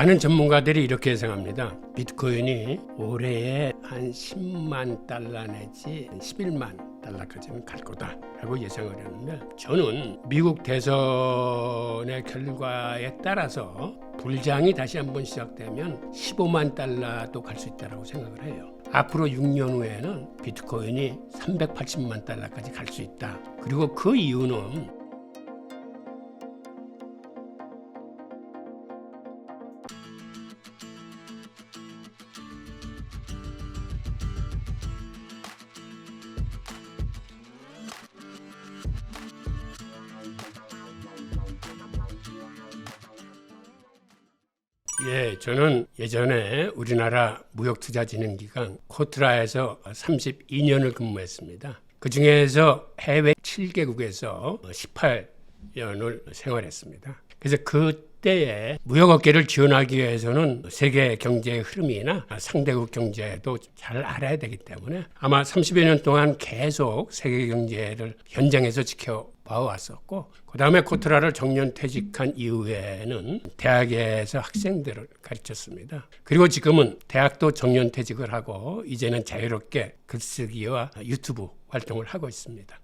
많은 전문가들이 이렇게 예상합니다. 비트코인이 올해에 한 10만 달러 내지 11만 달러까지는 갈 거다라고 예상을 했는데, 저는 미국 대선의 결과에 따라서 불장이 다시 한번 시작되면 15만 달러도 갈 수 있다고 생각을 해요. 앞으로 6년 후에는 비트코인이 380만 달러까지 갈 수 있다. 그리고 그 이유는 저는 예전에 우리나라 무역투자진흥기관 코트라에서 32년을 근무했습니다. 그 중에서 해외 7개국에서 18년을 생활했습니다. 그래서 그때에 무역업계를 지원하기 위해서는 세계 경제의 흐름이나 상대국 경제도 잘 알아야 되기 때문에 아마 30여 년 동안 계속 세계 경제를 현장에서 지켜봐왔었고, 그 다음에 코트라를 정년 퇴직한 이후에는 대학에서 학생들을 가르쳤습니다. 그리고 지금은 대학도 정년 퇴직을 하고 이제는 자유롭게 글쓰기와 유튜브 활동을 하고 있습니다.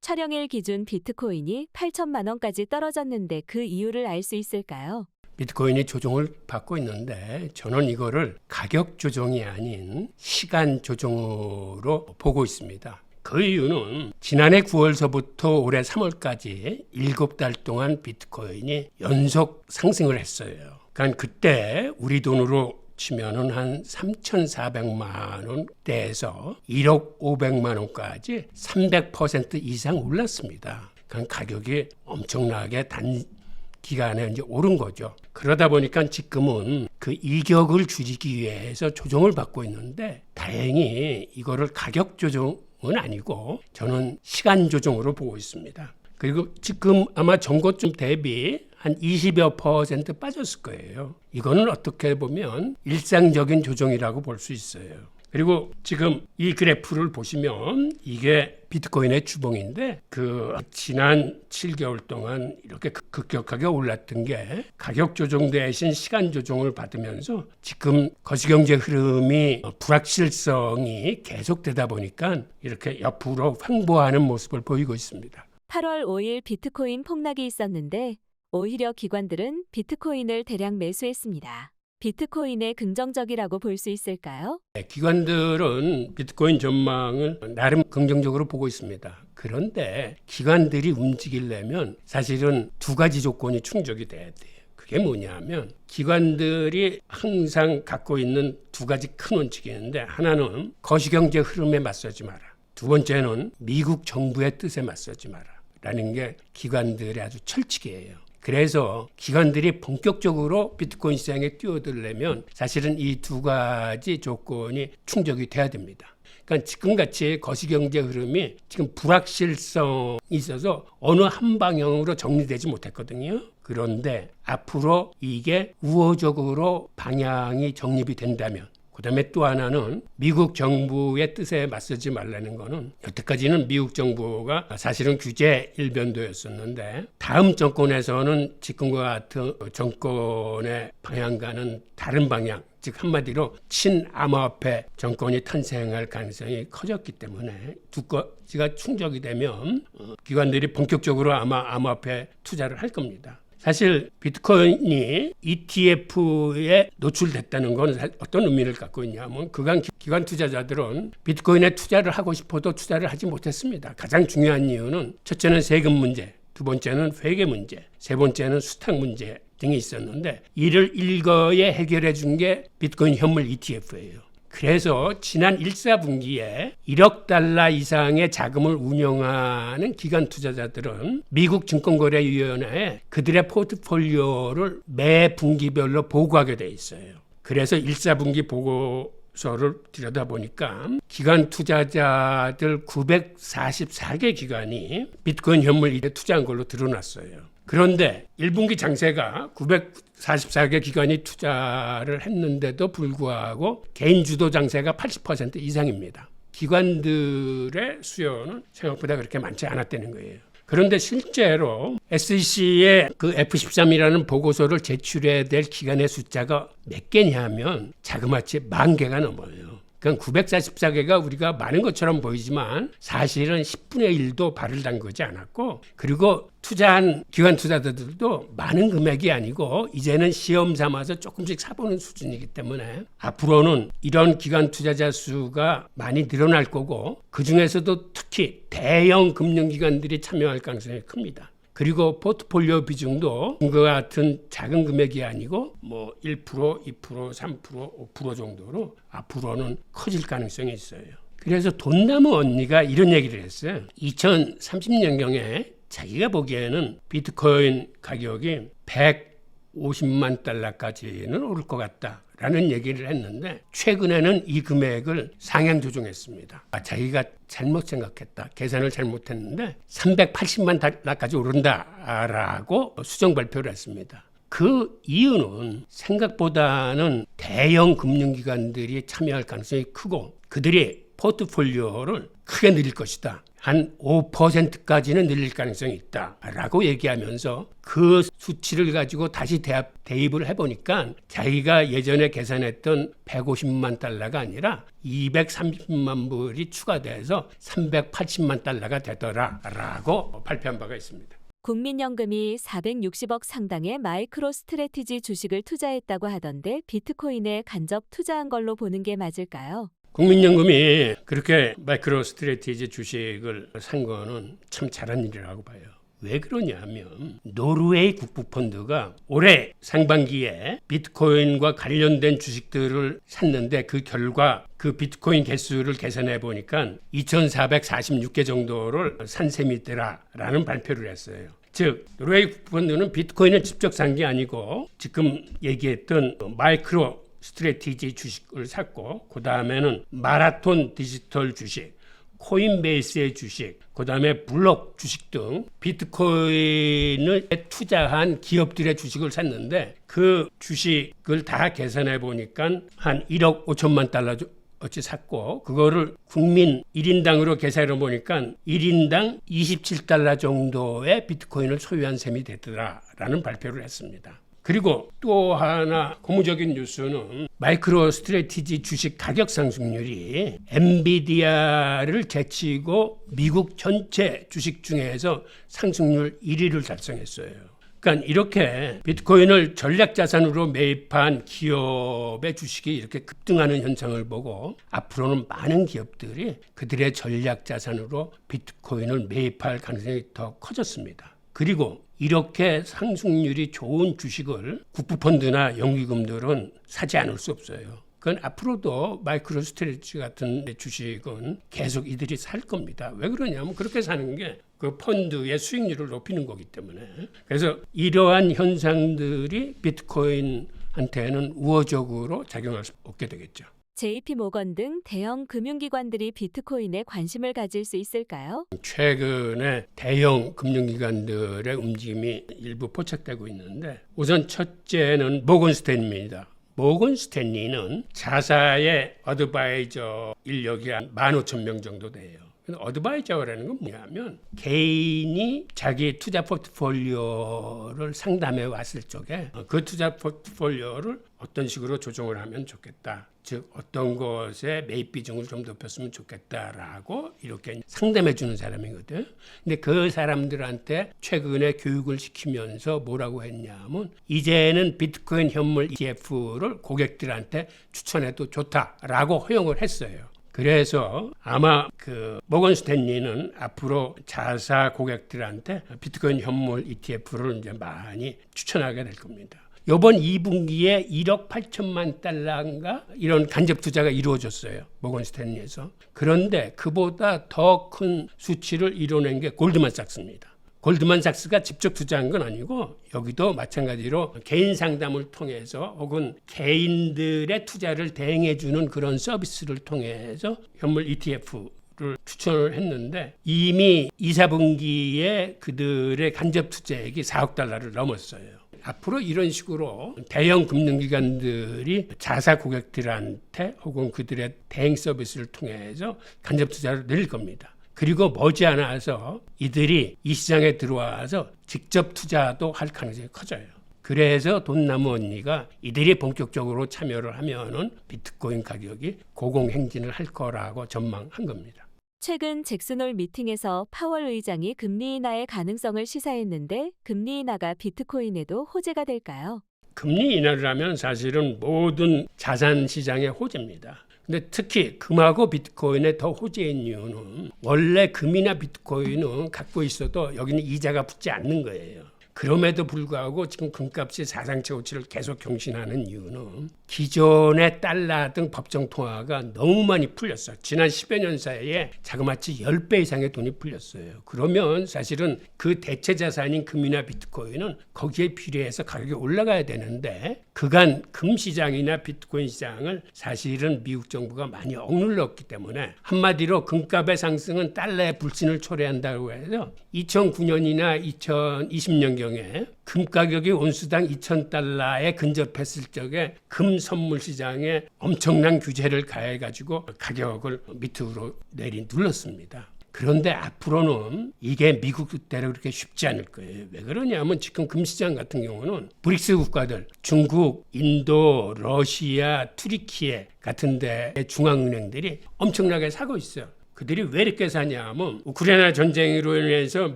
촬영일 기준 비트코인이 8천만 원까지 떨어졌는데 그 이유를 알 수 있을까요? 비트코인이 조정을 받고 있는데, 저는 이거를 가격 조정이 아닌 시간 조정으로 보고 있습니다. 그 이유는 지난해 9월서부터 올해 3월까지 7달 동안 비트코인이 연속 상승을 했어요. 그러니까 그때 우리 돈으로 치면은 한 3,400만 원대에서 1억 500만 원까지 300% 이상 올랐습니다. 그러니까 가격이 엄청나게 단기간에 이제 오른 거죠. 그러다 보니까 지금은 그 이격을 줄이기 위해서 조정을 받고 있는데, 다행히 이거를 가격 조정은 아니고 저는 시간 조정으로 보고 있습니다. 그리고 지금 아마 전고점 대비 한 20여% 빠졌을 거예요. 이거는 어떻게 보면 일상적인 조정이라고 볼 수 있어요. 그리고 지금 이 그래프를 보시면 이게 비트코인의 주봉인데, 그 지난 7개월 동안 이렇게 급격하게 올랐던 게 가격 조정 대신 시간 조정을 받으면서 지금 거시경제 흐름이 불확실성이 계속되다 보니까 이렇게 옆으로 횡보하는 모습을 보이고 있습니다. 8월 5일 비트코인 폭락이 있었는데 오히려 기관들은 비트코인을 대량 매수했습니다. 비트코인의 긍정적이라고 볼 수 있을까요? 기관들은 비트코인 전망을 나름 긍정적으로 보고 있습니다. 그런데 기관들이 움직이려면 사실은 두 가지 조건이 충족이 돼야 돼요. 그게 뭐냐면, 기관들이 항상 갖고 있는 두 가지 큰 원칙이 있는데, 하나는 거시경제 흐름에 맞서지 마라. 두 번째는 미국 정부의 뜻에 맞서지 마라. 라는 게 기관들의 아주 철칙이에요. 그래서 기관들이 본격적으로 비트코인 시장에 뛰어들려면 사실은 이 두 가지 조건이 충족이 돼야 됩니다. 그러니까 지금같이 거시경제 흐름이 지금 불확실성이 있어서 어느 한 방향으로 정리되지 못했거든요. 그런데 앞으로 이게 우호적으로 방향이 정립이 된다면, 그 다음에 또 하나는 미국 정부의 뜻에 맞서지 말라는 거는, 여태까지는 미국 정부가 사실은 규제 일변도였었는데, 다음 정권에서는 지금과 같은 정권의 방향과는 다른 방향, 즉 한마디로 친암호화폐 정권이 탄생할 가능성이 커졌기 때문에 두 가지가 충족이 되면 기관들이 본격적으로 아마 암호화폐 투자를 할 겁니다. 사실 비트코인이 ETF에 노출됐다는 건 어떤 의미를 갖고 있냐면, 그간 기관 투자자들은 비트코인에 투자를 하고 싶어도 투자를 하지 못했습니다. 가장 중요한 이유는 첫째는 세금 문제, 두 번째는 회계 문제, 세 번째는 수탁 문제 등이 있었는데, 이를 일거에 해결해 준 게 비트코인 현물 ETF예요. 그래서 지난 1사분기에 1억 달러 이상의 자금을 운영하는 기관 투자자들은 미국 증권거래위원회에 그들의 포트폴리오를 매 분기별로 보고하게 돼 있어요. 그래서 1사분기 보고서를 들여다보니까 기관 투자자들 944개 기관이 비트코인 현물에 투자한 걸로 드러났어요. 그런데 1분기 장세가 944개 기관이 투자를 했는데도 불구하고 개인 주도 장세가 80% 이상입니다. 기관들의 수요는 생각보다 그렇게 많지 않았다는 거예요. 그런데 실제로 SEC의 그 F13이라는 보고서를 제출해야 될 기관의 숫자가 몇 개냐면 자그마치 10,000개가 넘어요. 그러니까 944개가 우리가 많은 것처럼 보이지만 사실은 10분의 1도 발을 담그지 않았고, 그리고 투자한 기관 투자자들도 많은 금액이 아니고 이제는 시험 삼아서 조금씩 사보는 수준이기 때문에 앞으로는 이런 기관 투자자 수가 많이 늘어날 거고, 그중에서도 특히 대형 금융기관들이 참여할 가능성이 큽니다. 그리고 포트폴리오 비중도 이와 같은 작은 금액이 아니고 뭐 1%, 2%, 3%, 5% 정도로 앞으로는 커질 가능성이 있어요. 그래서 돈나무 언니가 이런 얘기를 했어요. 2030년경에 자기가 보기에는 비트코인 가격이 150만 달러까지는 오를 것 같다라는 얘기를 했는데, 최근에는 이 금액을 상향 조정했습니다. 자기가 잘못 생각했다, 계산을 잘못했는데 380만 달러까지 오른다라고 수정 발표를 했습니다. 그 이유는 생각보다는 대형 금융기관들이 참여할 가능성이 크고 그들이 포트폴리오를 크게 늘릴 것이다. 한 5%까지는 늘릴 가능성이 있다라고 얘기하면서 그 수치를 가지고 다시 대입을 해보니까 자기가 예전에 계산했던 150만 달러가 아니라 230만 불이 추가돼서 380만 달러가 되더라라고 발표한 바가 있습니다. 국민연금이 460억 상당의 마이크로 스트래티지 주식을 투자했다고 하던데 비트코인에 간접 투자한 걸로 보는 게 맞을까요? 국민연금이 그렇게 마이크로 스트래티지 주식을 산 거는 참 잘한 일이라고 봐요. 왜 그러냐면 노르웨이 국부펀드가 올해 상반기에 비트코인과 관련된 주식들을 샀는데 그 결과 그 비트코인 개수를 계산해 보니까 2,446개 정도를 산 셈이더라라는 발표를 했어요. 즉 노르웨이 국부펀드는 비트코인을 직접 산 게 아니고 지금 얘기했던 마이크로 스트래티지 주식을 샀고, 그 다음에는 마라톤 디지털 주식, 코인베이스의 주식, 그 다음에 블록 주식 등 비트코인을 투자한 기업들의 주식을 샀는데, 그 주식을 다 계산해 보니까 한 1억 5천만 달러 어치 샀고, 그거를 국민 1인당으로 계산해 보니까 1인당 27달러 정도의 비트코인을 소유한 셈이 되더라라는 발표를 했습니다. 그리고 또 하나 고무적인 뉴스는 마이크로 스트래티지 주식 가격 상승률이 엔비디아를 제치고 미국 전체 주식 중에서 상승률 1위를 달성했어요. 그러니까 이렇게 비트코인을 전략 자산으로 매입한 기업의 주식이 이렇게 급등하는 현상을 보고 앞으로는 많은 기업들이 그들의 전략 자산으로 비트코인을 매입할 가능성이 더 커졌습니다. 그리고 이렇게 상승률이 좋은 주식을 국부펀드나 연기금들은 사지 않을 수 없어요. 그건 앞으로도 마이크로 스트래티지 같은 주식은 계속 이들이 살 겁니다. 왜 그러냐면 그렇게 사는 게 그 펀드의 수익률을 높이는 거기 때문에. 그래서 이러한 현상들이 비트코인한테는 우호적으로 작용할 수 없게 되겠죠. JP모건 등 대형 금융기관들이 비트코인에 관심을 가질 수 있을까요? 최근에 대형 금융기관들의 움직임이 일부 포착되고 있는데, 우선 첫째는 모건 스탠리입니다. 모건 스탠리는 자사의 어드바이저 인력이 한 15,000명 정도 돼요. 어드바이저라는 건 뭐냐면 개인이 자기 투자 포트폴리오를 상담해 왔을 적에 그 투자 포트폴리오를 어떤 식으로 조정을 하면 좋겠다, 즉 어떤 것에 매입 비중을 좀 높였으면 좋겠다라고 이렇게 상담해 주는 사람이거든. 근데 그 사람들한테 최근에 교육을 시키면서 뭐라고 했냐면 이제는 비트코인 현물 ETF를 고객들한테 추천해도 좋다라고 허용을 했어요. 그래서 아마 그 모건 스탠리는 앞으로 자사 고객들한테 비트코인 현물 ETF를 이제 많이 추천하게 될 겁니다. 이번 2분기에 1억 8천만 달러인가 이런 간접 투자가 이루어졌어요. 모건 스탠리에서. 그런데 그보다 더 큰 수치를 이뤄낸 게 골드만삭스입니다. 골드만삭스가 직접 투자한 건 아니고 여기도 마찬가지로 개인 상담을 통해서 혹은 개인들의 투자를 대행해 주는 그런 서비스를 통해서 현물 ETF를 추천을 했는데 이미 2, 4분기에 그들의 간접 투자액이 4억 달러를 넘었어요. 앞으로 이런 식으로 대형 금융기관들이 자사 고객들한테 혹은 그들의 대행 서비스를 통해서 간접 투자를 늘릴 겁니다. 그리고 머지않아서 이들이 이 시장에 들어와서 직접 투자도 할 가능성이 커져요. 그래서 돈나무 언니가 이들이 본격적으로 참여를 하면은 비트코인 가격이 고공행진을 할 거라고 전망한 겁니다. 최근 잭슨홀 미팅에서 파월 의장이 금리 인하의 가능성을 시사했는데 금리 인하가 비트코인에도 호재가 될까요? 금리 인하를 하면 사실은 모든 자산 시장의 호재입니다. 근데 특히 금하고 비트코인의 더 호재인 이유는 원래 금이나 비트코인은 갖고 있어도 여기는 이자가 붙지 않는 거예요. 그럼에도 불구하고 지금 금값이 사상 최고치를 계속 경신하는 이유는 기존의 달러 등 법정 통화가 너무 많이 풀렸어요. 지난 10여 년 사이에 자그마치 10배 이상의 돈이 풀렸어요. 그러면 사실은 그 대체 자산인 금이나 비트코인은 거기에 비례해서 가격이 올라가야 되는데 그간 금 시장이나 비트코인 시장을 사실은 미국 정부가 많이 억눌렀기 때문에 한마디로 금값의 상승은 달러의 불신을 초래한다고 해서 2009년이나 2020년경에 금 가격이 온수당 2,000달러에 근접했을 적에 금 선물 시장에 엄청난 규제를 가해가지고 가격을 밑으로 눌렀습니다. 그런데 앞으로는 이게 미국 뜻대로 그렇게 쉽지 않을 거예요. 왜 그러냐면 지금 금시장 같은 경우는 브릭스 국가들, 중국, 인도, 러시아, 투르키예 같은 데의 중앙은행들이 엄청나게 사고 있어요. 그들이 왜 이렇게 사냐면 우크라이나 전쟁으로 인해서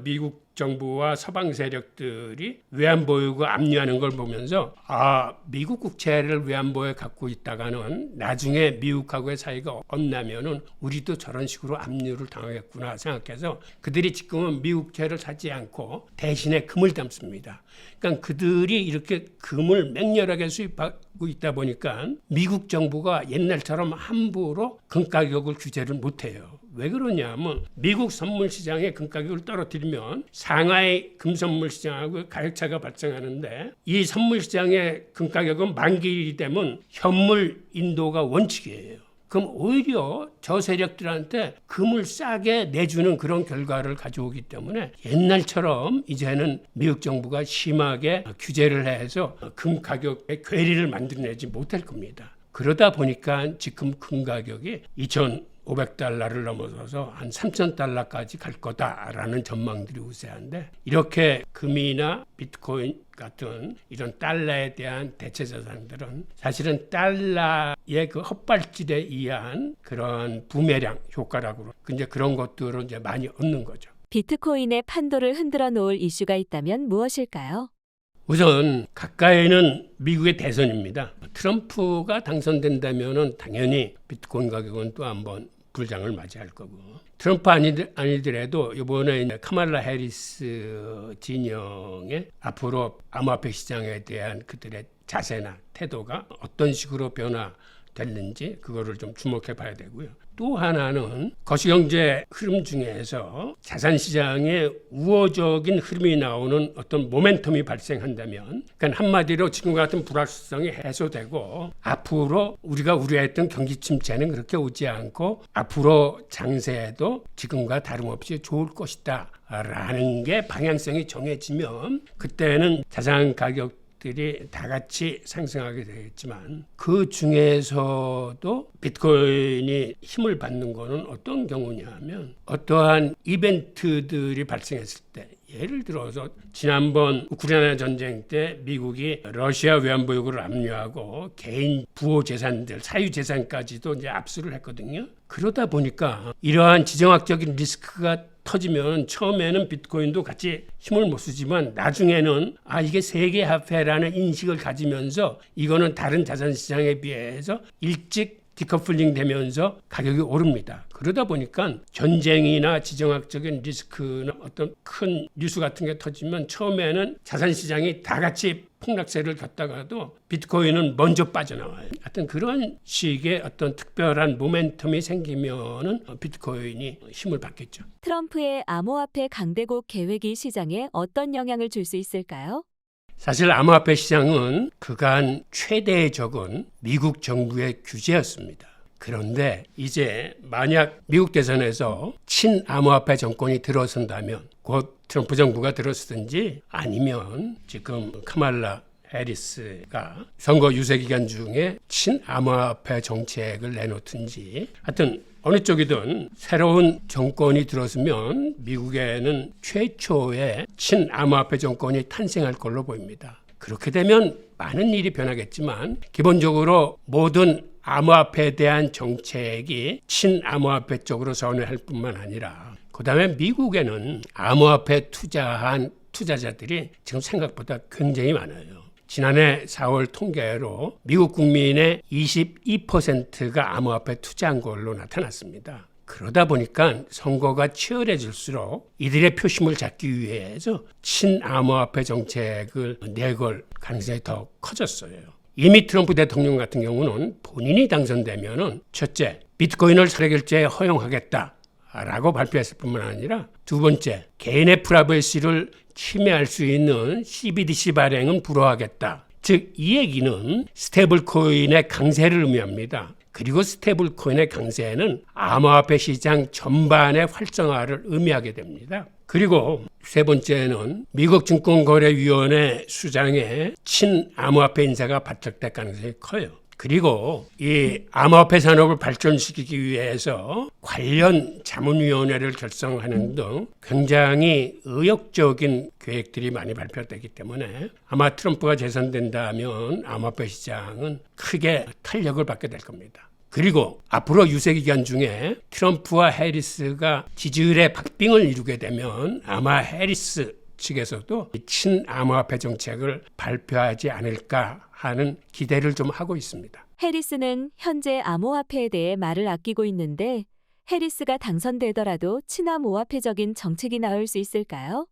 미국 정부와 서방 세력들이 외환보유고 압류하는 걸 보면서 미국 국채를 외환보유에 갖고 있다가는 나중에 미국하고의 사이가 엇나면은 우리도 저런 식으로 압류를 당하겠구나 생각해서 그들이 지금은 미국 국채를 사지 않고 대신에 금을 담습니다. 그러니까 그들이 이렇게 금을 맹렬하게 수입하고 있다 보니까 미국 정부가 옛날처럼 함부로 금 가격을 규제를 못해요. 왜 그러냐면 미국 선물 시장의 금 가격을 떨어뜨리면 상하이 금 선물 시장하고 가격차가 발생하는데 이 선물 시장의 금 가격은 만기일이 되면 현물 인도가 원칙이에요. 그럼 오히려 저 세력들한테 금을 싸게 내주는 그런 결과를 가져오기 때문에 옛날처럼 이제는 미국 정부가 심하게 규제를 해서 금 가격의 괴리를 만들어내지 못할 겁니다. 그러다 보니까 지금 금 가격이 2,500달러를 넘어서서 한 3,000달러까지 갈 거다라는 전망들이 우세한데 이렇게 금이나 비트코인 같은 이런 달러에 대한 대체 자산들은 사실은 달러의 그 헛발질에 의한 그런 부메랑 효과라고 이제 그런 것들을 이제 많이 얻는 거죠. 비트코인의 판도를 흔들어 놓을 이슈가 있다면 무엇일까요? 우선 가까이는 미국의 대선입니다. 트럼프가 당선된다면은 당연히 비트코인 가격은 또 한번 불장을 맞이할 거고 트럼프 아니더라도 이번에 카말라 해리스 진영의 앞으로 암호화폐 시장에 대한 그들의 자세나 태도가 어떤 식으로 변화됐는지 그거를 좀 주목해 봐야 되고요. 또 하나는 거시경제 흐름 중에서 자산시장에 우호적인 흐름이 나오는 어떤 모멘텀이 발생한다면 그러니까 한마디로 지금과 같은 불확실성이 해소되고 앞으로 우리가 우려했던 경기 침체는 그렇게 오지 않고 앞으로 장세도 지금과 다름없이 좋을 것이다 라는 게 방향성이 정해지면 그때는 자산 가격 들이 다 같이 상승하게 되겠지만 그 중에서도 비트코인이 힘을 받는 거는 어떤 경우냐면 어떠한 이벤트들이 발생했을 때 예를 들어서 지난번 우크라이나 전쟁 때 미국이 러시아 외환보유고를 압류하고 개인 부호 재산들, 사유 재산까지도 이제 압수를 했거든요. 그러다 보니까 이러한 지정학적인 리스크가 터지면 처음에는 비트코인도 같이 힘을 못 쓰지만 나중에는 이게 세계 화폐라는 인식을 가지면서 이거는 다른 자산 시장에 비해서 일찍 디커플링 되면서 가격이 오릅니다. 그러다 보니까 전쟁이나 지정학적인 리스크나 어떤 큰 뉴스 같은 게 터지면 처음에는 자산 시장이 다 같이 폭락세를 겪다가도 비트코인은 먼저 빠져나와요. 하여튼 그런 식의 어떤 특별한 모멘텀이 생기면은 비트코인이 힘을 받겠죠. 트럼프의 암호화폐 강대국 계획이 시장에 어떤 영향을 줄 수 있을까요? 사실 암호화폐 시장은 그간 최대의 적은 미국 정부의 규제였습니다. 그런데 이제 만약 미국 대선에서 친암호화폐 정권이 들어선다면 곧 트럼프 정부가 들어서든지 아니면 지금 카말라 해리스가 선거 유세 기간 중에 친암호화폐 정책을 내놓든지 하여튼 어느 쪽이든 새로운 정권이 들어서면 미국에는 최초의 친암호화폐 정권이 탄생할 걸로 보입니다. 그렇게 되면 많은 일이 변하겠지만 기본적으로 모든 암호화폐에 대한 정책이 친암호화폐 쪽으로 선회할 뿐만 아니라 그 다음에 미국에는 암호화폐 투자한 투자자들이 지금 생각보다 굉장히 많아요. 지난해 4월 통계로 미국 국민의 22%가 암호화폐 투자한 걸로 나타났습니다. 그러다 보니까 선거가 치열해질수록 이들의 표심을 잡기 위해서 친암호화폐 정책을 내걸 가능성이 더 커졌어요. 이미 트럼프 대통령 같은 경우는 본인이 당선되면은 첫째, 비트코인을 사례결제에 허용하겠다라고 발표했을 뿐만 아니라 두 번째, 개인의 프라이버시를 침해할 수 있는 CBDC 발행은 불허하겠다. 즉, 이 얘기는 스테이블 코인의 강세를 의미합니다. 그리고 스테이블 코인의 강세는 암호화폐 시장 전반의 활성화를 의미하게 됩니다. 그리고 세 번째는 미국 증권거래위원회 수장의 친암호화폐 인사가 발탁될 가능성이 커요. 그리고 이 암호화폐 산업을 발전시키기 위해서 관련 자문위원회를 결성하는 등 굉장히 의욕적인 계획들이 많이 발표되기 때문에 아마 트럼프가 재선된다면 암호화폐 시장은 크게 탄력을 받게 될 겁니다. 그리고 앞으로 유세 기간 중에 트럼프와 해리스가 지지율의 박빙을 이루게 되면 아마 해리스 측에서도 친암호화폐 정책을 발표하지 않을까 하는 기대를 좀 하고 있습니다. 해리스는 현재 암호화폐에 대해 말을 아끼고 있는데 해리스가 당선되더라도 친암호화폐적인 정책이 나올 수 있을까요?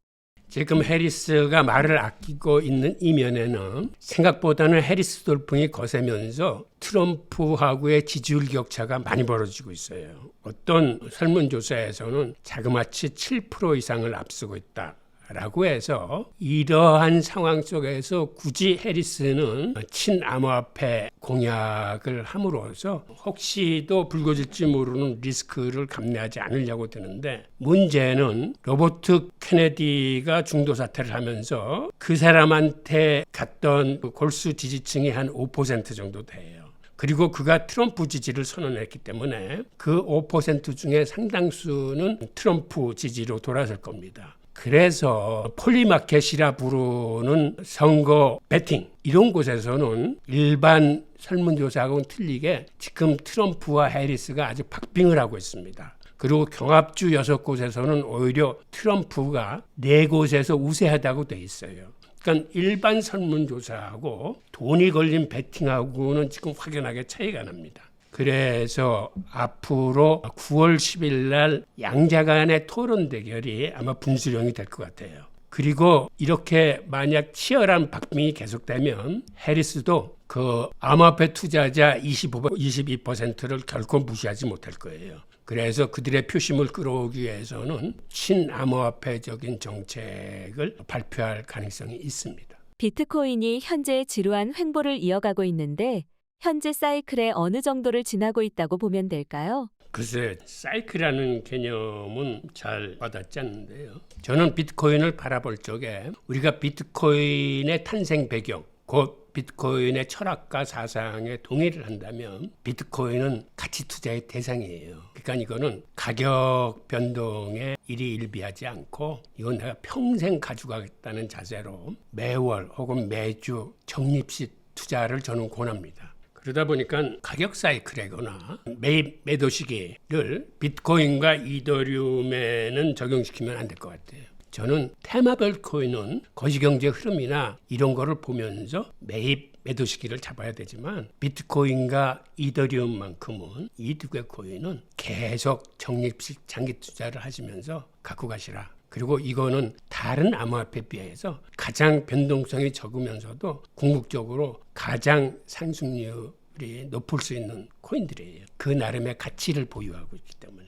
지금 해리스가 말을 아끼고 있는 이면에는 생각보다는 해리스 돌풍이 거세면서 트럼프하고의 지지율 격차가 많이 벌어지고 있어요. 어떤 설문조사에서는 자그마치 7% 이상을 앞서고 있다. 라고 해서 이러한 상황 속에서 굳이 해리스는 친암호화폐 공약을 함으로써 혹시도 불거질지 모르는 리스크를 감내하지 않으려고 드는데 문제는 로버트 케네디가 중도 사퇴를 하면서 그 사람한테 갔던 골수 지지층이 한 5% 정도 돼요. 그리고 그가 트럼프 지지를 선언했기 때문에 그 5% 중에 상당수는 트럼프 지지로 돌아설 겁니다. 그래서 폴리마켓이라 부르는 선거 배팅 이런 곳에서는 일반 설문조사하고는 틀리게 지금 트럼프와 해리스가 아주 박빙을 하고 있습니다. 그리고 경합주 6곳에서는 오히려 트럼프가 4곳에서 우세하다고 돼 있어요. 그러니까 일반 설문조사하고 돈이 걸린 배팅하고는 지금 확연하게 차이가 납니다. 그래서 앞으로 9월 10일 날 양자 간의 토론 대결이 아마 분수령이 될 것 같아요. 그리고 이렇게 만약 치열한 박빙이 계속되면 해리스도 그 암호화폐 투자자 22%를 결코 무시하지 못할 거예요. 그래서 그들의 표심을 끌어오기 위해서는 친암호화폐적인 정책을 발표할 가능성이 있습니다. 비트코인이 현재 지루한 횡보를 이어가고 있는데 현재 사이클에 어느 정도를 지나고 있다고 보면 될까요? 글쎄, 사이클이라는 개념은 잘 와닿지 않는데요. 저는 비트코인을 바라볼 적에 우리가 비트코인의 탄생 배경, 곧 비트코인의 철학과 사상에 동의를 한다면 비트코인은 가치 투자의 대상이에요. 그러니까 이거는 가격 변동에 일희일비하지 않고 이건 내가 평생 가져가겠다는 자세로 매월 혹은 매주 적립식 투자를 저는 권합니다. 그러다 보니까 가격 사이클이거나 매입 매도 시기를 비트코인과 이더리움에는 적용시키면 안 될 것 같아요. 저는 테마별 코인은 거시경제 흐름이나 이런 거를 보면서 매입 매도 시기를 잡아야 되지만 비트코인과 이더리움만큼은 이 두 개 코인은 계속 적립식 장기 투자를 하시면서 갖고 가시라. 그리고 이거는 다른 암호화폐에 비해서 가장 변동성이 적으면서도 궁극적으로 가장 상승률이 높을 수 있는 코인들이에요. 그 나름의 가치를 보유하고 있기 때문에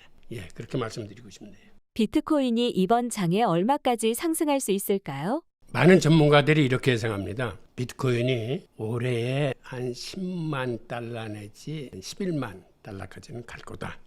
그렇게 말씀드리고 싶네요. 비트코인이 이번 장에 얼마까지 상승할 수 있을까요? 많은 전문가들이 이렇게 예상합니다. 비트코인이 올해에 한 10만 달러 내지 11만 달러까지는 갈 거다.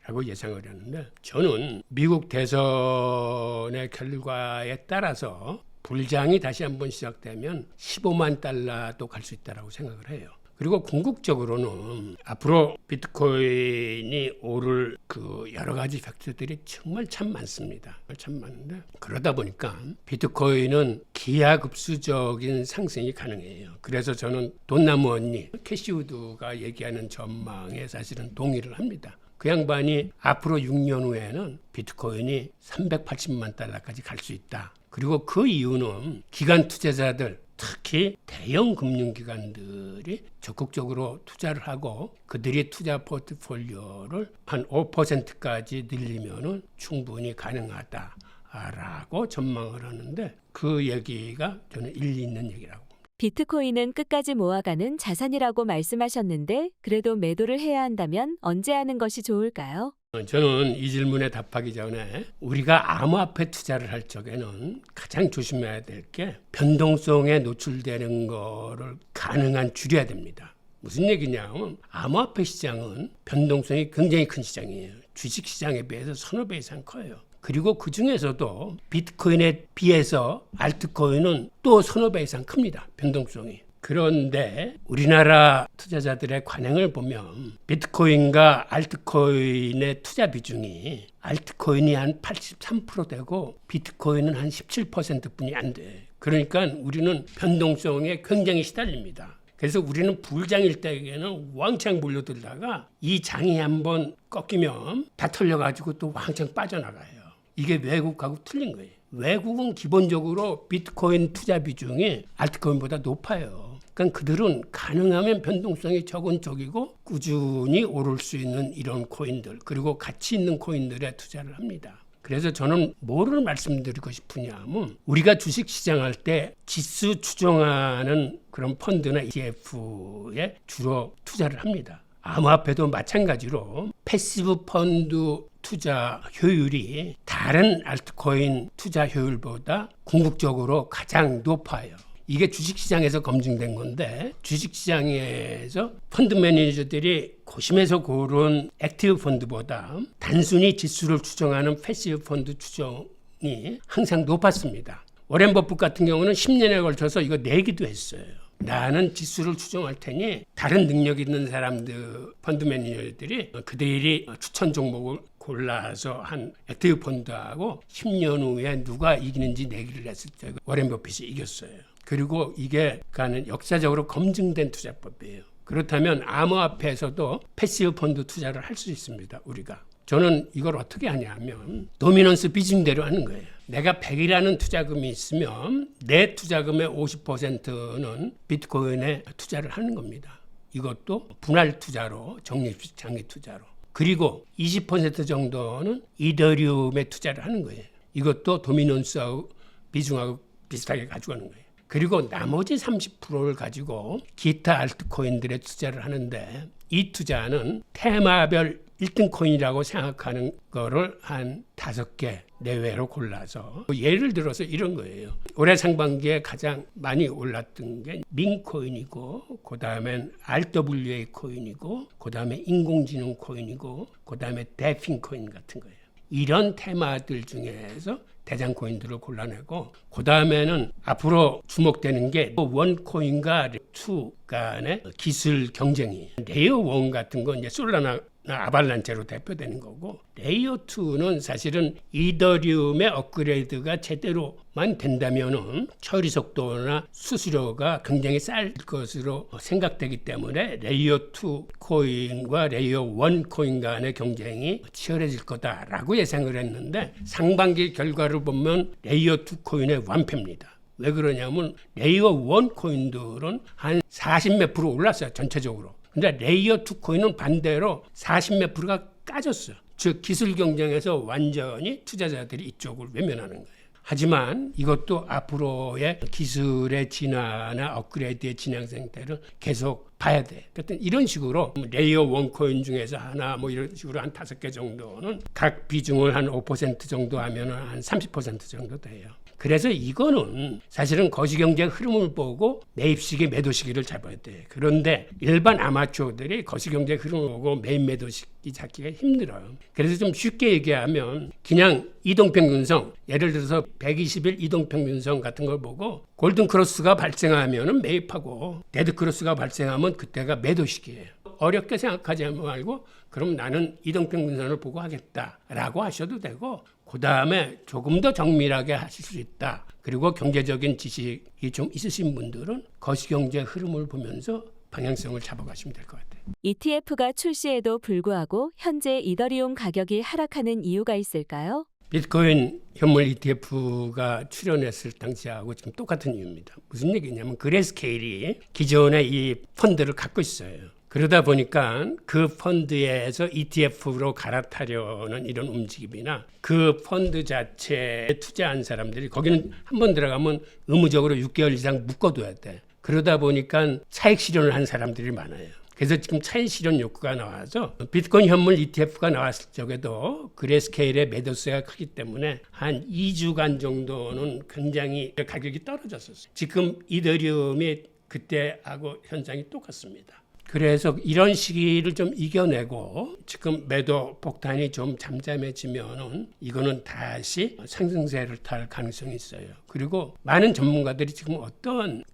라고 예상을 했는데 저는 미국 대선의 결과에 따라서 불장이 다시 한번 시작되면 15만 달러도 갈 수 있다고 생각을 해요. 그리고 궁극적으로는 앞으로 비트코인이 오를 그 여러 가지 팩터들이 정말 참 많습니다. 참 많은데 그러다 보니까 비트코인은 기하급수적인 상승이 가능해요. 그래서 저는 돈나무 언니 캐시우드가 얘기하는 전망에 사실은 동의를 합니다. 그 양반이 앞으로 6년 후에는 비트코인이 380만 달러까지 갈 수 있다. 그리고 그 이유는 기관 투자자들, 특히 대형 금융기관들이 적극적으로 투자를 하고 그들이 투자 포트폴리오를 한 5%까지 늘리면은 충분히 가능하다라고 전망을 하는데 그 얘기가 저는 일리 있는 얘기라고. 비트코인은 끝까지 모아가는 자산이라고 말씀하셨는데 그래도 매도를 해야 한다면 언제 하는 것이 좋을까요? 저는 이 질문에 답하기 전에 우리가 암호화폐 투자를 할 적에는 가장 조심해야 될 게 변동성에 노출되는 거를 가능한 줄여야 됩니다. 무슨 얘기냐면 암호화폐 시장은 변동성이 굉장히 큰 시장이에요. 주식시장에 비해서 서너 배 이상 커요. 그리고 그 중에서도 비트코인에 비해서 알트코인은 또 서너 배 이상 큽니다. 변동성이. 그런데 우리나라 투자자들의 관행을 보면 비트코인과 알트코인의 투자 비중이 알트코인이 한 83% 되고 비트코인은 한 17%뿐이 안 돼. 그러니까 우리는 변동성에 굉장히 시달립니다. 그래서 우리는 불장일 때에는 왕창 몰려들다가 이 장이 한번 꺾이면 다 털려가지고 또 왕창 빠져나가요. 이게 외국하고 틀린 거예요. 외국은 기본적으로 비트코인 투자 비중이 알트코인보다 높아요. 그러니까 그들은 가능하면 변동성이 적은 쪽이고 꾸준히 오를 수 있는 이런 코인들 그리고 가치 있는 코인들에 투자를 합니다. 그래서 저는 뭐를 말씀드리고 싶으냐면 우리가 주식시장 할 때 지수 추종하는 그런 펀드나 ETF에 주로 투자를 합니다. 암호화폐도 마찬가지로 패시브 펀드 투자 효율이 다른 알트코인 투자 효율보다 궁극적으로 가장 높아요. 이게 주식시장에서 검증된 건데 주식시장에서 펀드 매니저들이 고심해서 고른 액티브 펀드보다 단순히 지수를 추정하는 패시브 펀드 추정이 항상 높았습니다. 워렌 버핏 같은 경우는 10년에 걸쳐서 이거 내기도 했어요. 나는 지수를 추정할 테니 다른 능력 있는 사람들 펀드 매니저들이 그들이 추천 종목을 골라서 한 액티브 펀드하고 10년 후에 누가 이기는지 내기를 했을 때 워렌 버핏이 이겼어요. 그리고 이게 역사적으로 검증된 투자법이에요. 그렇다면 암호화폐에서도 패시브 펀드 투자를 할 수 있습니다. 우리가. 저는 이걸 어떻게 하냐면 도미넌스 비중대로 하는 거예요. 내가 100이라는 투자금이 있으면 내 투자금의 50%는 비트코인에 투자를 하는 겁니다. 이것도 분할 투자로 적립식 장기 투자로. 그리고 20% 정도는 이더리움에 투자를 하는 거예요. 이것도 도미넌스하고 비중하고 비슷하게 가져가는 거예요. 그리고 나머지 30%를 가지고 기타 알트코인들에 투자를 하는데 이 투자는 테마별 1등 코인이라고 생각하는 거를 한 5개 내외로 골라서 예를 들어서 이런 거예요. 올해 상반기에 가장 많이 올랐던 게 민코인이고 그 다음엔 RWA 코인이고 그 다음에 인공지능 코인이고 그 다음에 데핀 코인 같은 거예요. 이런 테마들 중에서 대장 코인들을 골라내고 그 다음에는 앞으로 주목되는 게 원코인과 레이어2 간의 기술 경쟁이 레이어1 같은 건 이제 솔라나 아발란체로 대표되는 거고 레이어2는 사실은 이더리움의 업그레이드가 제대로만 된다면은 처리 속도나 수수료가 굉장히 쌀 것으로 생각되기 때문에 레이어2 코인과 레이어1 코인 간의 경쟁이 치열해질 거다라고 예상을 했는데 상반기 결과를 보면 레이어2 코인의 완패입니다. 왜 그러냐면 레이어1 코인들은 한 40몇 프로 올랐어요. 전체적으로. 근데 레이어2 코인은 반대로 40몇 프로가 까졌어요. 즉 기술 경쟁에서 완전히 투자자들이 이쪽을 외면하는 거예요. 하지만 이것도 앞으로의 기술의 진화나 업그레이드의 진행 상태를 계속 봐야 돼. 그러니까 이런 식으로 레이어1 코인 중에서 하나 뭐 이런 식으로 한 5개 정도는 각 비중을 한 5% 정도 하면 한 30% 정도 돼요. 그래서 이거는 사실은 거시경제 흐름을 보고 매입 시기, 매도 시기를 잡아야 돼. 그런데 일반 아마추어들이 거시경제 흐름을 보고 매입, 매도 시기 잡기가 힘들어요. 그래서 좀 쉽게 얘기하면 그냥 이동평균성, 예를 들어서 120일 이동평균성 같은 걸 보고 골든크로스가 발생하면 매입하고 데드크로스가 발생하면 그때가 매도 시기예요. 어렵게 생각하지 말고 그럼 나는 이동평균선을 보고 하겠다라고 하셔도 되고, 그 다음에 조금 더 정밀하게 하실 수 있다. 그리고 경제적인 지식이 좀 있으신 분들은 거시경제 흐름을 보면서 방향성을 잡아가시면 될 것 같아요. ETF가 출시에도 불구하고 현재 이더리움 가격이 하락하는 이유가 있을까요? 비트코인 현물 ETF가 출연했을 당시하고 지금 똑같은 이유입니다. 무슨 얘기냐면 그레스케일이 기존에 이 펀드를 갖고 있어요. 그러다 보니까 그 펀드에서 ETF로 갈아타려는 이런 움직임이나 그 펀드 자체에 투자한 사람들이 거기는 한번 들어가면 의무적으로 6개월 이상 묶어둬야 돼. 그러다 보니까 차익 실현을 한 사람들이 많아요. 그래서 지금 차익 실현 욕구가 나와서 비트코인 현물 ETF가 나왔을 적에도 그레스케일의 매도세가 크기 때문에 한 2주간 정도는 굉장히 가격이 떨어졌었어요. 지금 이더리움이 그때하고 현상이 똑같습니다. 그래서 이런 시기를 좀 이겨내고 지금 매도 폭탄이 좀 잠잠해지면은 이거는 다시 상승세를 탈 가능성이 있어요. 그리고 많은 전문가들이 지금 어떤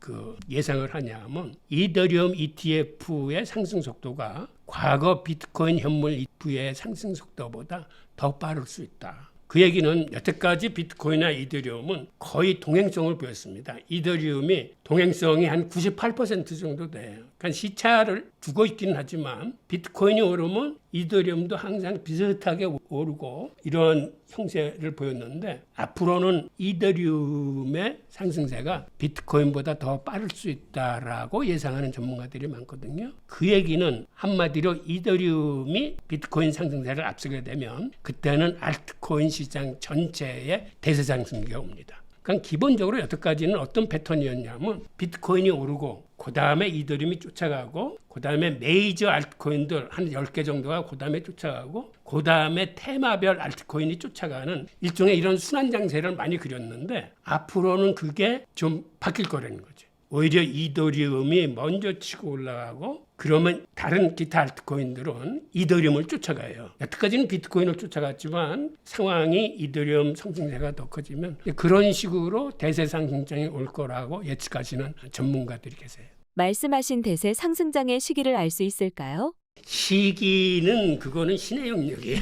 예상을 하냐면 이더리움 ETF의 상승 속도가 과거 비트코인 현물 ETF의 상승 속도보다 더 빠를 수 있다. 그 얘기는 여태까지 비트코인이나 이더리움은 거의 동행성을 보였습니다. 이더리움이 동행성이 한 98% 정도 돼요. 그러니까 시차를 두고 있기는 하지만 비트코인이 오르면 이더리움도 항상 비슷하게 오르고 이런 형세를 보였는데, 앞으로는 이더리움의 상승세가 비트코인보다 더 빠를 수 있다라고 예상하는 전문가들이 많거든요. 그 얘기는 한마디로 이더리움이 비트코인 상승세를 앞서게 되면 그때는 알트코인 시장 전체의 대세 상승기가 옵니다. 그러니까 기본적으로 여태까지는 어떤 패턴이었냐면 비트코인이 오르고 그 다음에 이더리움이 쫓아가고 그 다음에 메이저 알트코인들 한 10개 정도가 그 다음에 쫓아가고 그 다음에 테마별 알트코인이 쫓아가는 일종의 이런 순환장세를 많이 그렸는데, 앞으로는 그게 좀 바뀔 거라는 거죠. 오히려 이더리움이 먼저 치고 올라가고 그러면 다른 기타 알트코인들은 이더리움을 쫓아가요. 여태까지는 비트코인을 쫓아갔지만 상황이 이더리움 상승세가 더 커지면 그런 식으로 대세 상승장이 올 거라고 예측하시는 전문가들이 계세요. 말씀하신 대세 상승장의 시기를 알 수 있을까요? 시기는 그거는 신의 영역이야.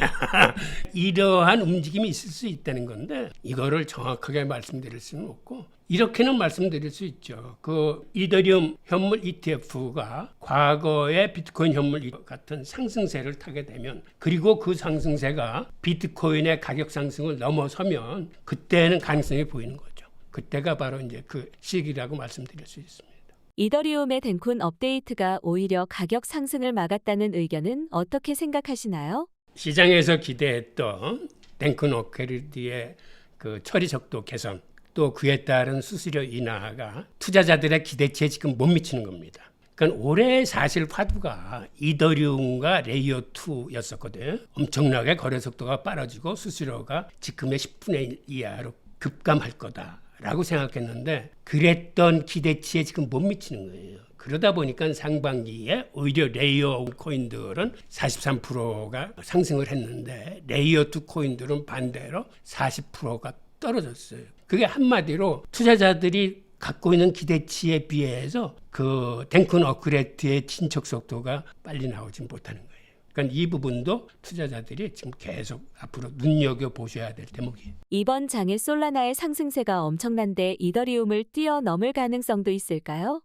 이러한 움직임이 있을 수 있다는 건데 이거를 정확하게 말씀드릴 수는 없고, 이렇게는 말씀드릴 수 있죠. 그 이더리움 현물 ETF가 과거의 비트코인 현물 같은 상승세를 타게 되면, 그리고 그 상승세가 비트코인의 가격 상승을 넘어서면 그때는 가능성이 보이는 거죠. 그때가 바로 이제 그 시기라고 말씀드릴 수 있습니다. 이더리움의 덴쿤 업데이트가 오히려 가격 상승을 막았다는 의견은 어떻게 생각하시나요? 시장에서 기대했던 덴쿤 업그레이드의 그 처리 속도 개선, 또 그에 따른 수수료 인하가 투자자들의 기대치에 지금 못 미치는 겁니다. 그러니까 올해 사실 화두가 이더리움과 레이어 2였었거든요. 엄청나게 거래 속도가 빠르지고 수수료가 지금의 10분의 1 이하로 급감할 거다라고 생각했는데 그랬던 기대치에 지금 못 미치는 거예요. 그러다 보니까 상반기에 오히려 레이어 코인들은 43%가 상승을 했는데 레이어 2 코인들은 반대로 40%가 떨어졌어요. 그게 한마디로 투자자들이 갖고 있는 기대치에 비해서 그 덴쿤 업그레이드의 진척 속도가 빨리 나오지 못하는 거예요. 그러니까 이 부분도 투자자들이 지금 계속 앞으로 눈여겨보셔야 될 대목이에요. 이번 장의 솔라나의 상승세가 엄청난데 이더리움을 뛰어넘을 가능성도 있을까요?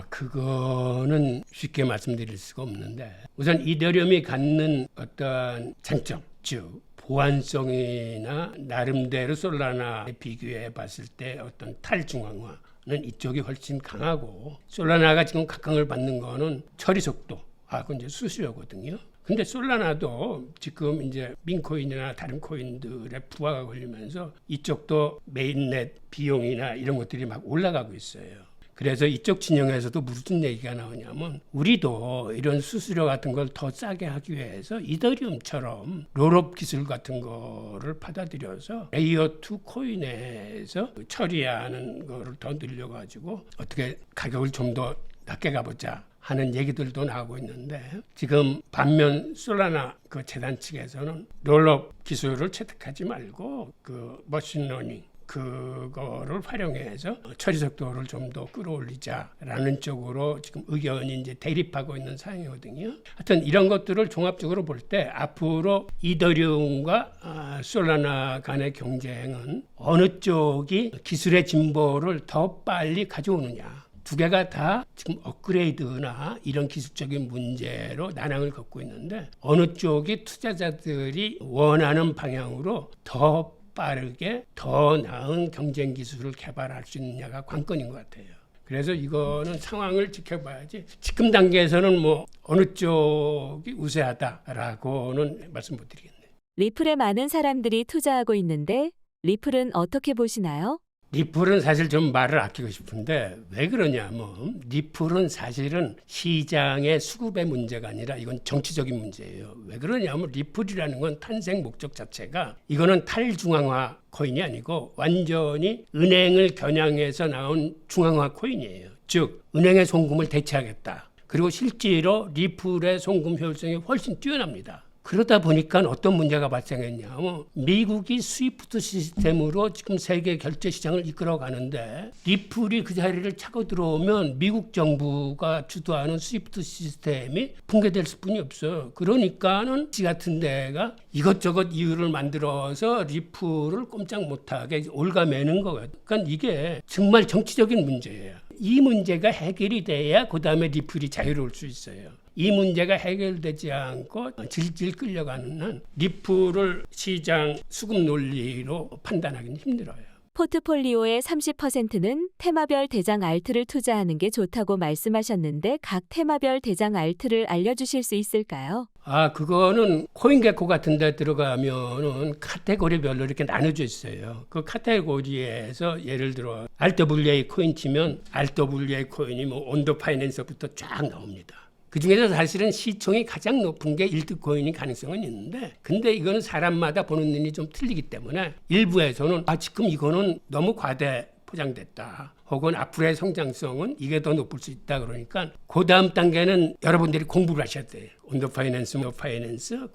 그거는 쉽게 말씀드릴 수가 없는데, 우선 이더리움이 갖는 어떤 장점, 즉 보안성이나 나름대로 솔라나에 비교해 봤을 때 어떤 탈중앙화는 이쪽이 훨씬 강하고, 솔라나가 지금 각광을 받는 거는 처리 속도, 그건 이제 수수료거든요. 근데 솔라나도 지금 이제 민코인이나 다른 코인들의 부하가 걸리면서 이쪽도 메인넷 비용이나 이런 것들이 막 올라가고 있어요. 그래서 이쪽 진영에서도 무슨 얘기가 나오냐면, 우리도 이런 수수료 같은 걸 더 싸게 하기 위해서 이더리움처럼 롤업 기술 같은 거를 받아들여서 레이어 2 코인에서 처리하는 거를 더 늘려가지고 어떻게 가격을 좀 더 낮게 가보자 하는 얘기들도 나오고 있는데 지금 반면 솔라나 그 재단 측에서는 롤업 기술을 채택하지 말고 그 머신러닝 그거를 활용해서 처리 속도를 좀 더 끌어올리자라는 쪽으로 지금 의견이 이제 대립하고 있는 상황이거든요. 하여튼 이런 것들을 종합적으로 볼 때 앞으로 이더리움과 솔라나 간의 경쟁은 어느 쪽이 기술의 진보를 더 빨리 가져오느냐. 두 개가 다 지금 업그레이드나 이런 기술적인 문제로 난항을 겪고 있는데 어느 쪽이 투자자들이 원하는 방향으로 더 빠르게 더 나은 경쟁 기술을 개발할 수 있느냐가 관건인 것 같아요. 그래서 이거는 상황을 지켜봐야지 지금 단계에서는 뭐 어느 쪽이 우세하다라고는 말씀 못 드리겠네요. 리플에 많은 사람들이 투자하고 있는데 리플은 어떻게 보시나요? 리플은 사실 좀 말을 아끼고 싶은데 왜 그러냐면 리플은 사실은 시장의 수급의 문제가 아니라 이건 정치적인 문제예요. 왜 그러냐면 리플이라는 건 탄생 목적 자체가 이거는 탈중앙화 코인이 아니고 완전히 은행을 겨냥해서 나온 중앙화 코인이에요. 즉 은행의 송금을 대체하겠다. 그리고 실제로 리플의 송금 효율성이 훨씬 뛰어납니다. 그러다 보니까 어떤 문제가 발생했냐면 미국이 스위프트 시스템으로 지금 세계 결제 시장을 이끌어 가는데 리플이 그 자리를 차고 들어오면 미국 정부가 주도하는 스위프트 시스템이 붕괴될 수뿐이 없어요. 그러니까는 지 같은 데가 이것저것 이유를 만들어서 리플을 꼼짝 못하게 올가매는 거예요. 그러니까 이게 정말 정치적인 문제예요. 이 문제가 해결이 돼야 그 다음에 리플이 자유로울 수 있어요. 이 문제가 해결되지 않고 질질 끌려가는 한 리플을 시장 수급 논리로 판단하기는 힘들어요. 포트폴리오의 30%는 테마별 대장 알트를 투자하는 게 좋다고 말씀하셨는데 각 테마별 대장 알트를 알려주실 수 있을까요? 그거는 코인게코 같은 데 들어가면은 카테고리별로 이렇게 나눠져 있어요. 그 카테고리에서 예를 들어 RWA 코인 치면 RWA 코인이 뭐 온더 파이낸서부터 쫙 나옵니다. 그 중에서 사실은 시총이 가장 높은 게 일트코인이 가능성은 있는데 근데 이거는 사람마다 보는 눈이 좀 틀리기 때문에 일부에서는 지금 이거는 너무 과대 포장됐다. 혹은 앞으로의 성장성은 이게 더 높을 수 있다. 그러니까 그 다음 단계는 여러분들이 공부를 하셔야 돼요. 온더 파이낸스,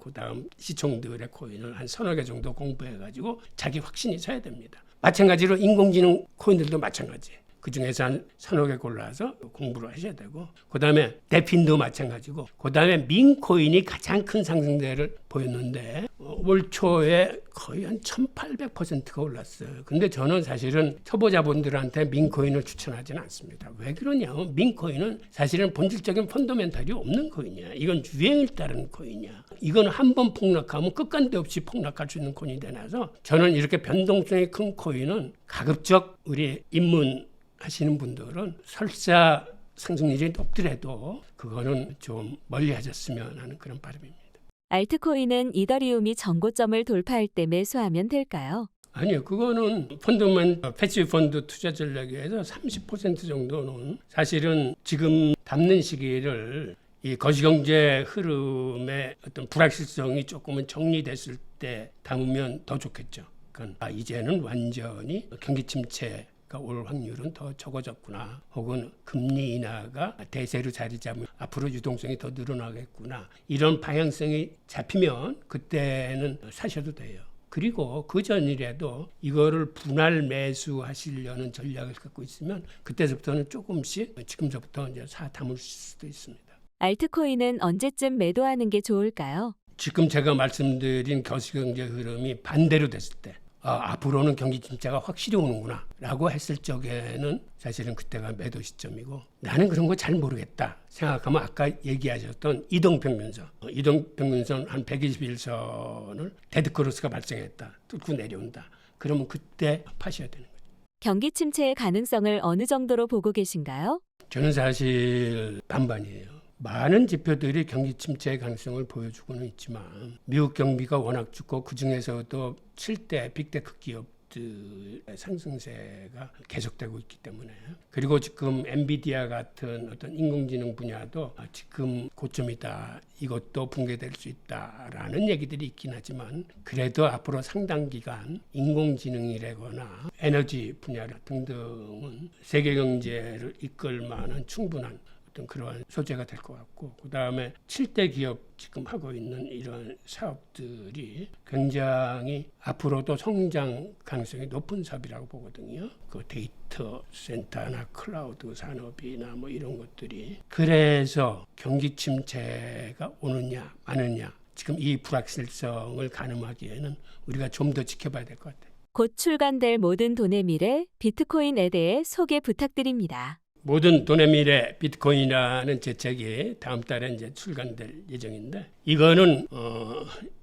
그 다음 시총들의 코인을 한 서너 개 정도 공부해가지고 자기 확신이 서야 됩니다. 마찬가지로 인공지능 코인들도 마찬가지예요. 그 중에서 한 서너 개 골라서 공부를 하셔야 되고 그 다음에 데핀도 마찬가지고 그 다음에 민코인이 가장 큰 상승세를 보였는데 올 초에 거의 한 1800%가 올랐어요. 근데 저는 사실은 초보자분들한테 민코인을 추천하지는 않습니다. 왜 그러냐면 민코인은 사실은 본질적인 펀더멘탈이 없는 코인이야. 이건 유행을 따르는 코인이야. 이건 한 번 폭락하면 끝간데 없이 폭락할 수 있는 코인이 되나서 저는 이렇게 변동성이 큰 코인은 가급적 우리 입문하시는 분들은 설사 상승률이 높더라도 그거는 좀 멀리 하셨으면 하는 그런 바람입니다. 알트코인은 이더리움이 정고점을 돌파할 때 매수하면 될까요? 아니요. 그거는 패시브 펀드 투자 전략에서 30% 정도는 사실은 지금 담는 시기를 이 거시경제 흐름의 어떤 불확실성이 조금은 정리됐을 때 담으면 더 좋겠죠. 그러니까 이제는 완전히 경기 침체 올 확률은 더 적어졌구나. 혹은 금리 인하가 대세로 자리 잡으면 앞으로 유동성이 더 늘어나겠구나. 이런 방향성이 잡히면 그때는 사셔도 돼요. 그리고 그 전이라도 이거를 분할 매수하시려는 전략을 갖고 있으면 그때서부터는 조금씩 지금서부터 이제 담을 수도 있습니다. 알트코인은 언제쯤 매도하는 게 좋을까요? 지금 제가 말씀드린 거시경제 흐름이 반대로 됐을 때 앞으로는 경기 침체가 확실히 오는구나 라고 했을 적에는 사실은 그때가 매도 시점이고 나는 그런 거 잘 모르겠다 생각하면 아까 얘기하셨던 이동평균선 한 121선을 데드크로스가 발생했다 뚫고 내려온다 그러면 그때 파셔야 되는 거죠. 경기 침체의 가능성을 어느 정도로 보고 계신가요? 저는 사실 반반이에요. 많은 지표들이 경기 침체의 가능성을 보여주고는 있지만 미국 경기가 워낙 좋고 그중에서도 7대 빅테크 기업들의 상승세가 계속되고 있기 때문에 그리고 지금 엔비디아 같은 어떤 인공지능 분야도 지금 고점이다. 이것도 붕괴될 수 있다라는 얘기들이 있긴 하지만 그래도 앞으로 상당 기간 인공지능이라거나 에너지 분야 등등은 세계 경제를 이끌 만한 충분한 어떤 그러한 소재가 될 것 같고, 그 다음에 7대 기업 지금 하고 있는 이러한 사업들이 굉장히 앞으로도 성장 가능성이 높은 사업이라고 보거든요. 그 데이터 센터나 클라우드 산업이나 뭐 이런 것들이. 그래서 경기 침체가 오느냐 마느냐, 지금 이 불확실성을 가늠하기에는 우리가 좀 더 지켜봐야 될 것 같아요. 곧 출간될 모든 돈의 미래 비트코인에 대해 소개 부탁드립니다. 모든 돈의 미래 비트코인이라는 제 책이 다음 달에 이제 출간될 예정인데, 이거는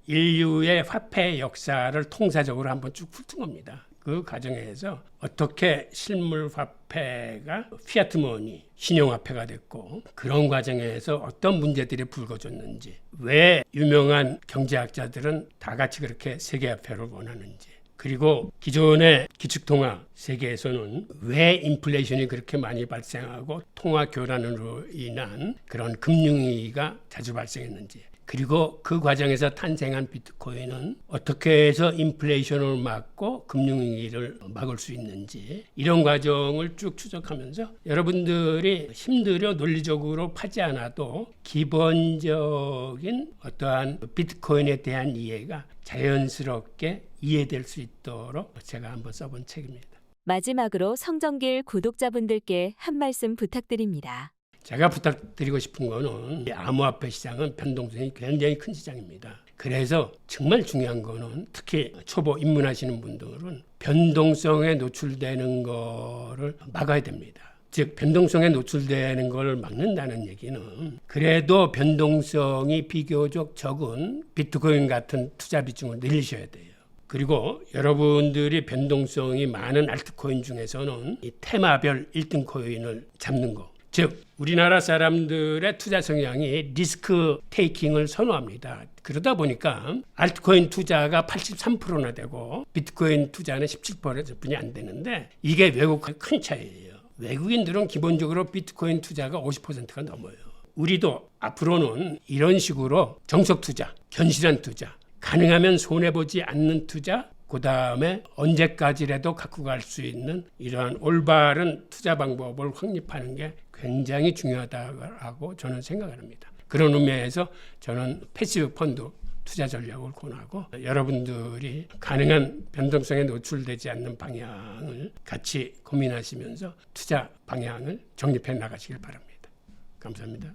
인류의 화폐 역사를 통사적으로 한번 쭉 훑은 겁니다. 그 과정에서 어떻게 실물 화폐가 피아트 머니, 신용화폐가 됐고, 그런 과정에서 어떤 문제들이 불거졌는지, 왜 유명한 경제학자들은 다 같이 그렇게 세계화폐를 원하는지, 그리고 기존의 기축통화 세계에서는 왜 인플레이션이 그렇게 많이 발생하고 통화 교란으로 인한 그런 금융위기가 자주 발생했는지, 그리고 그 과정에서 탄생한 비트코인은 어떻게 해서 인플레이션을 막고 금융위기를 막을 수 있는지, 이런 과정을 쭉 추적하면서 여러분들이 힘들어 논리적으로 파지 않아도 기본적인 어떠한 비트코인에 대한 이해가 자연스럽게 이해될 수 있도록 제가 한번 써본 책입니다. 마지막으로 성정길 구독자분들께 한 말씀 부탁드립니다. 제가 부탁드리고 싶은 거는, 암호화폐 시장은 변동성이 굉장히 큰 시장입니다. 그래서 정말 중요한 거는, 특히 초보 입문하시는 분들은 변동성에 노출되는 거를 막아야 됩니다. 즉 변동성에 노출되는 걸 막는다는 얘기는, 그래도 변동성이 비교적 적은 비트코인 같은 투자 비중을 늘리셔야 돼요. 그리고 여러분들이 변동성이 많은 알트코인 중에서는 이 테마별 1등 코인을 잡는 거, 즉 우리나라 사람들의 투자 성향이 리스크 테이킹을 선호합니다. 그러다 보니까 알트코인 투자가 83%나 되고 비트코인 투자는 17%뿐이 안 되는데, 이게 외국과 큰 차이예요. 외국인들은 기본적으로 비트코인 투자가 50%가 넘어요. 우리도 앞으로는 이런 식으로 정석 투자, 견실한 투자, 가능하면 손해보지 않는 투자, 그 다음에 언제까지라도 갖고 갈 수 있는 이러한 올바른 투자 방법을 확립하는 게 굉장히 중요하다고 저는 생각을 합니다. 그런 의미에서 저는 패시브 펀드 투자 전략을 권하고, 여러분들이 가능한 변동성에 노출되지 않는 방향을 같이 고민하시면서 투자 방향을 정립해 나가시길 바랍니다. 감사합니다.